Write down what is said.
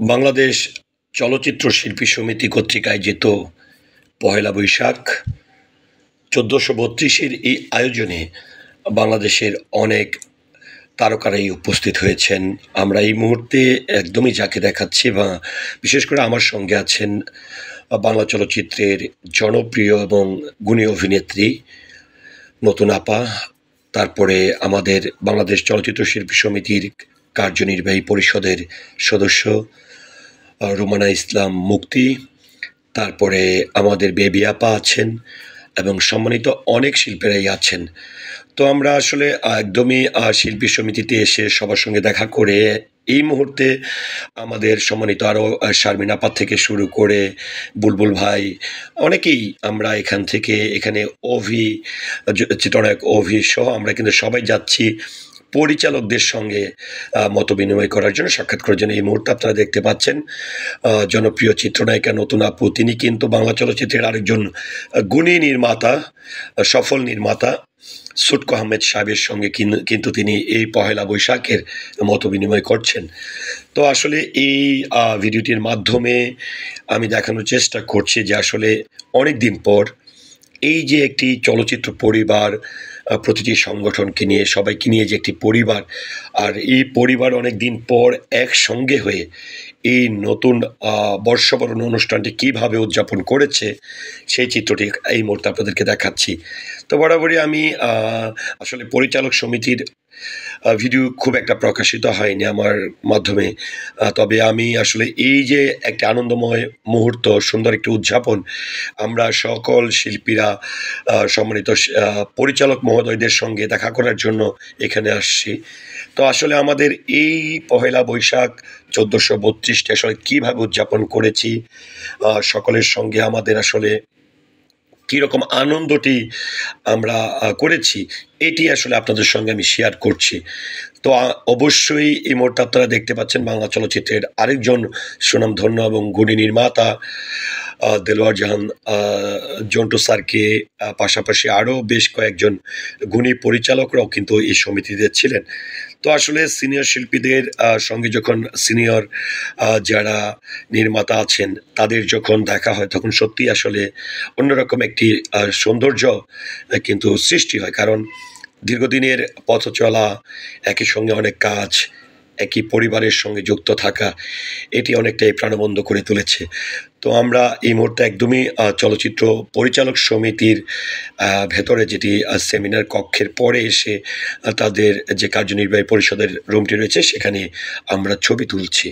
বাংলাদেশ চলচ্চিত্র শিল্পী সমিতি কর্তৃক আয়োজিত পহেলা বৈশাখ ১৪৩২-এর এই আয়োজনে বাংলাদেশের অনেক তারকারাই উপস্থিত হয়েছেন। আমরা এই মুহূর্তে একদমই যাকে দেখাচ্ছি বা বিশেষ করে আমার সঙ্গে আছেন বাংলা চলচ্চিত্রের জনপ্রিয় এবং গুণী অভিনেত্রী নতুন আপা, তারপরে আমাদের বাংলাদেশ চলচ্চিত্র শিল্পী সমিতির কার্যনির্বাহী পরিষদের সদস্য রুমানা ইসলাম মুক্তি, তারপরে আমাদের বেবি আপা আছেন এবং সম্মানিত অনেক শিল্পীরাই আছেন। তো আমরা আসলে একদমই শিল্পী সমিতিতে এসে সবার সঙ্গে দেখা করে এই মুহূর্তে আমাদের সম্মানিত আরও শারমিন আপা থেকে শুরু করে বুলবুল ভাই, অনেকেই আমরা এখানে অভি, চিত্রনায়ক অভি সহ আমরা কিন্তু সবাই যাচ্ছি পরিচালকদের সঙ্গে মতবিনিময় করার জন্য, সাক্ষাৎ করার জন্য। এই মুহূর্তে আপনারা দেখতে পাচ্ছেন জনপ্রিয় চিত্রনায়িকা নতুন আপু, তিনি কিন্তু বাংলা চলচ্চিত্রের আরেকজন গুণী নির্মাতা, সফল নির্মাতা সুটকো আহমেদ সাহেবের সঙ্গে কিন্তু তিনি এই পহেলা বৈশাখের মতবিনিময় করছেন। তো আসলে এই ভিডিওটির মাধ্যমে আমি দেখানোর চেষ্টা করছি যে আসলে অনেক দিন পর এই যে একটি চলচ্চিত্র পরিবার, প্রতিটি সংগঠনকে নিয়ে সবাইকে নিয়ে যে একটি পরিবার, আর এই পরিবার অনেক দিন পর একসঙ্গে হয়ে এই নতুন বর্ষবরণ অনুষ্ঠানটি কীভাবে উদযাপন করেছে সেই চিত্রটি এই মুহূর্তে আপনাদেরকে দেখাচ্ছি। তো বরাবরই আমি আসলে পরিচালক সমিতির ভিডিও খুব একটা প্রকাশিত হয়নি আমার মাধ্যমে, তবে আমি আসলে এই যে একটা আনন্দময় মুহূর্ত, সুন্দর একটি উদযাপন, আমরা সকল শিল্পীরা সম্মানিত পরিচালক মহোদয়দের সঙ্গে দেখা করার জন্য এখানে আসছি। তো আসলে আমাদের এই পহেলা বৈশাখ ১৪৩২টি আসলে কীভাবে উদযাপন করেছি, সকলের সঙ্গে আমাদের আসলে কীরকম আনন্দটি আমরা করেছি, এটি আসলে আপনাদের সঙ্গে আমি শেয়ার করছি। তো অবশ্যই এই মুহূর্তে আপনারা দেখতে পাচ্ছেন বাংলা চলচ্চিত্রের আরেকজন সুনামধন্য এবং গুণী নির্মাতা দেলোয়ার জাহান জন্টু স্যারকে, পাশাপাশি আরও বেশ কয়েকজন গুণী পরিচালকরাও কিন্তু এই সমিতিতে ছিলেন। তো আসলে সিনিয়র শিল্পীদের সঙ্গে যখন সিনিয়র যারা নির্মাতা আছেন তাদের যখন দেখা হয়, তখন সত্যিই আসলে অন্যরকম একটি সৌন্দর্য কিন্তু সৃষ্টি হয়। কারণ দীর্ঘদিনের পথ চলা, একই সঙ্গে অনেক কাজ, একই পরিবারের সঙ্গে যুক্ত থাকা, এটি অনেকটাই প্রাণবন্ত করে তুলেছে। তো আমরা এই মুহূর্তে একদমই চলচ্চিত্র পরিচালক সমিতির ভেতরে, যেটি সেমিনার কক্ষের পরে এসে তাদের যে কার্যনির্বাহী পরিষদের রুমটি রয়েছে, সেখানে আমরা ছবি তুলছি।